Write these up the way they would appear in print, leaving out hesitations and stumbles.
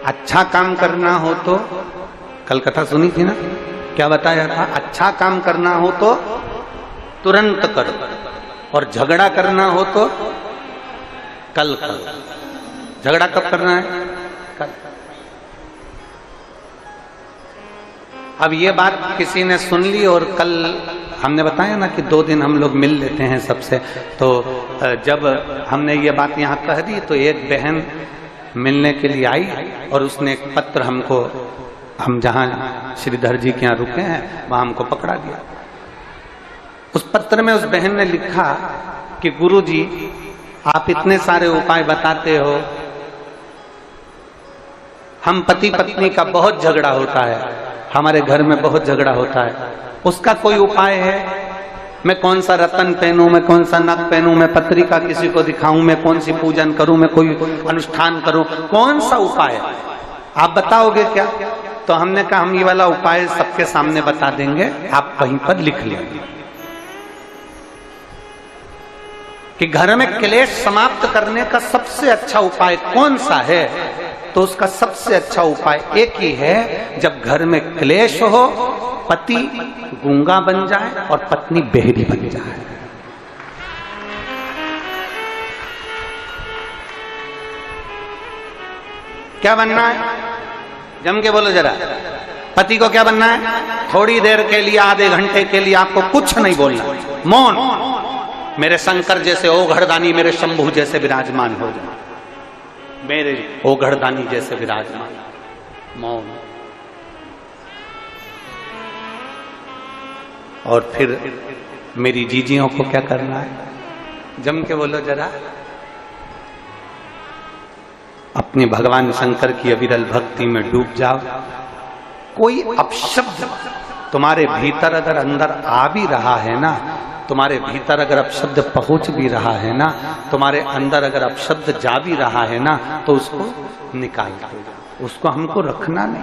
अच्छा काम करना हो तो, कल कथा सुनी थी ना, क्या बताया था? अच्छा काम करना हो तो तुरंत करो, और झगड़ा करना हो तो कल करो। झगड़ा कब करना है? कल। अब ये बात किसी ने सुन ली, और कल हमने बताया ना कि 2 दिन हम लोग मिल लेते हैं सबसे, तो जब हमने ये बात यहाँ कह दी तो एक बहन मिलने के लिए आई, और उसने एक पत्र हमको, हम जहाँ श्रीधर जी के यहाँ रुके हैं वहां हमको पकड़ा दिया। उस पत्र में उस बहन ने लिखा कि गुरु जी, आप इतने सारे उपाय बताते हो, हम पति पत्नी का बहुत झगड़ा होता है, हमारे घर में बहुत झगड़ा होता है, उसका कोई उपाय है? मैं कौन सा रत्न पहनूं, मैं कौन सा नग पहनूं, मैं पत्रिका किसी को दिखाऊं, मैं कौन सी पूजन करूं, मैं कोई अनुष्ठान करूं, कौन सा उपाय है? आप बताओगे क्या? तो हमने कहा हम ये वाला उपाय सबके सामने बता देंगे, आप वहीं पर लिख लेंगे कि घर में क्लेश समाप्त करने का सबसे अच्छा उपाय कौन सा है। तो उसका सबसे अच्छा उपाय एक ही है, जब घर में क्लेश हो, पति गूंगा बन जाए और पत्नी बहरी बन जाए। क्या बनना है? जम के बोलो जरा। पति को क्या बनना है? थोड़ी देर के लिए, आधे घंटे के लिए आपको कुछ नहीं बोलना, मौन। मेरे शंकर जैसे ओघड़दानी, मेरे शंभू जैसे विराजमान हो जाए, मेरे ओघड़दानी जैसे विराजमान, मौन। और फिर मेरी जीजियों को क्या करना है? जम के बोलो जरा। अपने भगवान शंकर की अविरल भक्ति में डूब जाओ। कोई अपशब्द तुम्हारे भीतर अगर अंदर आ भी रहा है ना, तुम्हारे भीतर अगर अपशब्द पहुंच भी रहा है ना, तुम्हारे अंदर अगर अपशब्द जा भी रहा है ना, तो उसको निकाल दो, उसको हमको रखना नहीं।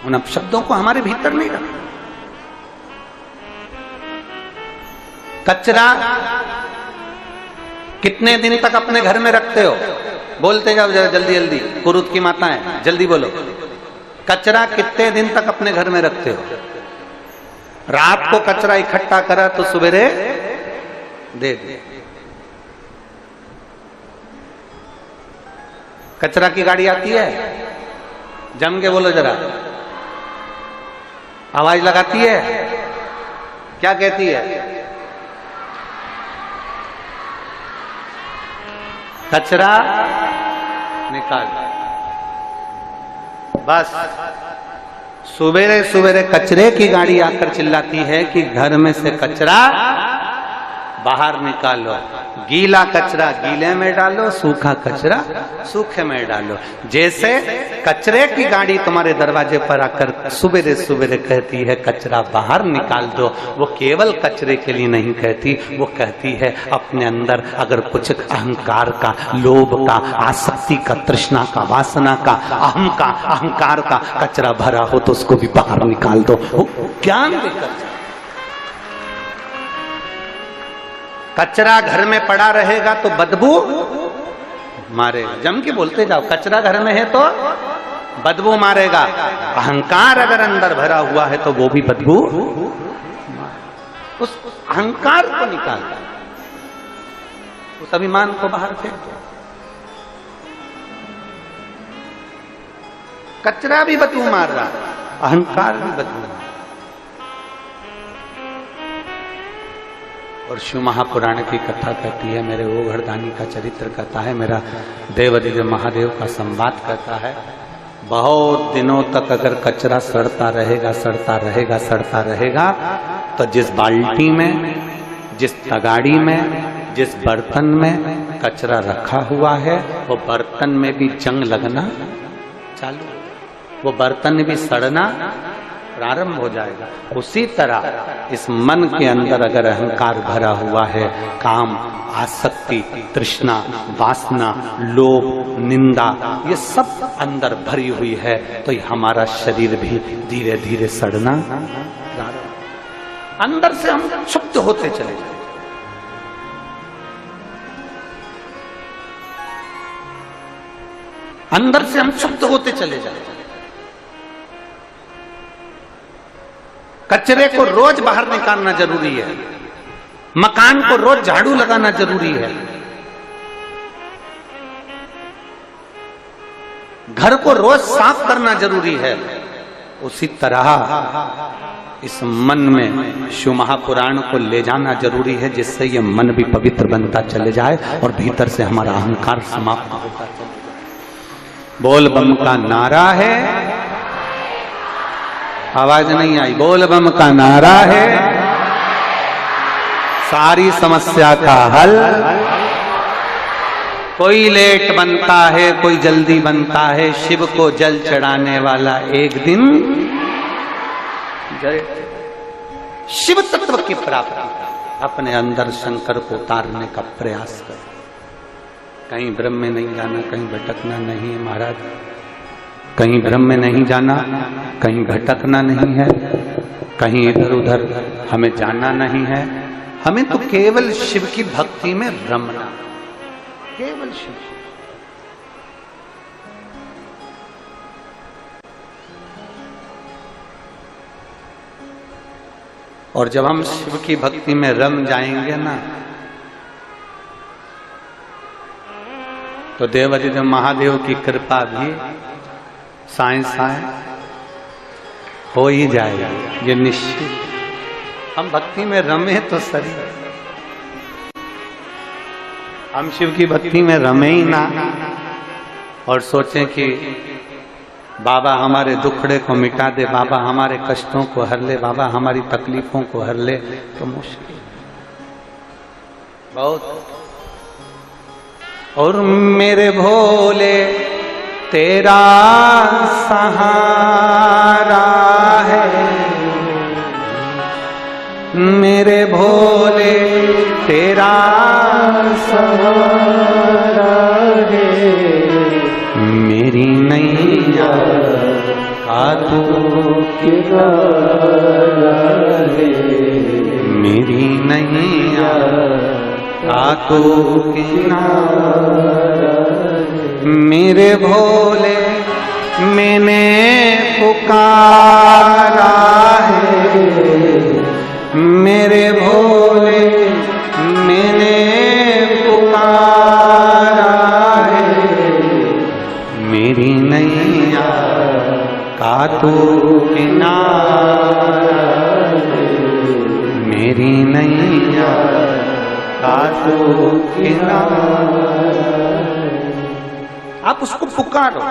उन अपशब्दों को हमारे भीतर नहीं रखना। कचरा कितने दिन तक अपने घर में रखते हो? बोलते जाओ जरा, जल्दी जल्दी, कुरुत की माता है, जल्दी बोलो। कचरा कितने दिन तक अपने घर में रखते हो? रात को कचरा इकट्ठा करा तो सवेरे दे दे। कचरा की गाड़ी आती है, जम के बोलो जरा, आवाज लगाती है, क्या कहती है? कचरा निकाल। बस सुबेरे सुबेरे कचरे की गाड़ी आकर चिल्लाती है कि घर में से कचरा बाहर निकालो, गीला कचरा गीले में डालो, सूखा कचरा सूखे में डालो। जैसे कचरे की गाड़ी तुम्हारे दरवाजे पर आकर सुबेरे सुबेरे कहती है कचरा बाहर निकाल दो, वो केवल कचरे के लिए नहीं कहती, वो कहती है अपने अंदर अगर कुछ अहंकार का, लोभ का, आसक्ति का, तृष्णा का, वासना का, अहम का, अहंकार का कचरा भरा हो तो उसको भी बाहर निकाल दो। वो ज्ञान देकर। कचरा घर में पड़ा रहेगा तो बदबू मारेगा। जम के बोलते जाओ, कचरा घर में है तो बदबू मारेगा। अहंकार अगर अंदर भरा हुआ है तो वो भी बदबू, उस अहंकार को निकाल, उस अभिमान को बाहर फेंक दो। कचरा भी बदबू मार रहा, अहंकार भी बदबू। और शिव महापुराण की कथा कहती है, मेरे ओघड़दानी का चरित्र कहता है, मेरा देवादिदेव महादेव का संवाद कहता है, बहुत दिनों तक अगर कचरा सड़ता रहेगा, सड़ता रहेगा, सड़ता रहेगा, तो जिस बाल्टी में, जिस तगाड़ी में, जिस बर्तन में कचरा रखा हुआ है, वो बर्तन में भी जंग लगना चालू, वो बर्तन भी सड़ना प्रारंभ हो जाएगा। उसी तरह इस मन के अंदर अगर अहंकार भरा हुआ है, काम, आसक्ति, तृष्णा, वासना, लोभ, निंदा, ये सब अंदर भरी हुई है, तो हमारा शरीर भी धीरे धीरे सड़ना प्रारंभ, अंदर से हम क्षुब्ध होते चले जाए। अंदर से हम शुद्ध होते चले जाए। कचरे को रोज बाहर निकालना जरूरी है, मकान को रोज झाड़ू लगाना जरूरी है, घर को रोज साफ करना जरूरी है। उसी तरह इस मन में शिव महापुराण को ले जाना जरूरी है, जिससे ये मन भी पवित्र बनता चले जाए और भीतर से हमारा अहंकार समाप्त होता चले जाए। बोल बम का नारा है, आवाज नहीं आई, बोल बम का नारा है, सारी समस्या का हल। कोई लेट बनता है, कोई जल्दी बनता है, शिव को जल चढ़ाने वाला एक दिन शिव तत्व की प्राप्ति का अपने अंदर शंकर को उतारने का प्रयास कर। कहीं भ्रम में नहीं जाना, कहीं भटकना नहीं है महाराज, कहीं भ्रम में नहीं जाना, कहीं भटकना नहीं है, कहीं इधर उधर हमें जाना नहीं है। हमें तो केवल शिव की भक्ति में रमना, केवल शिव। और जब हम शिव की भक्ति में रम जाएंगे ना, तो देवाधिदेव महादेव की कृपा भी साएं साएं हो ही जाएगी, ये निश्चित। हम भक्ति में रमे तो सही, हम शिव की भक्ति में रमे ही ना और सोचें कि बाबा हमारे दुखड़े को मिटा दे, बाबा हमारे कष्टों को हर ले, बाबा हमारी तकलीफों को हर ले, तो मुश्किल बहुत। और मेरे भोले तेरा सहारा है, मेरे भोले तेरा सहारा है, मेरी नैया का तू किनारा है, मेरी नैया का तू किनारा है। मेरे भोले मैंने पुकारा है, मेरे भोले मैंने पुकारा है, मेरी नैया का तू किनारा है, मेरी नैया का तू किनारा। आप उसको पुकारो,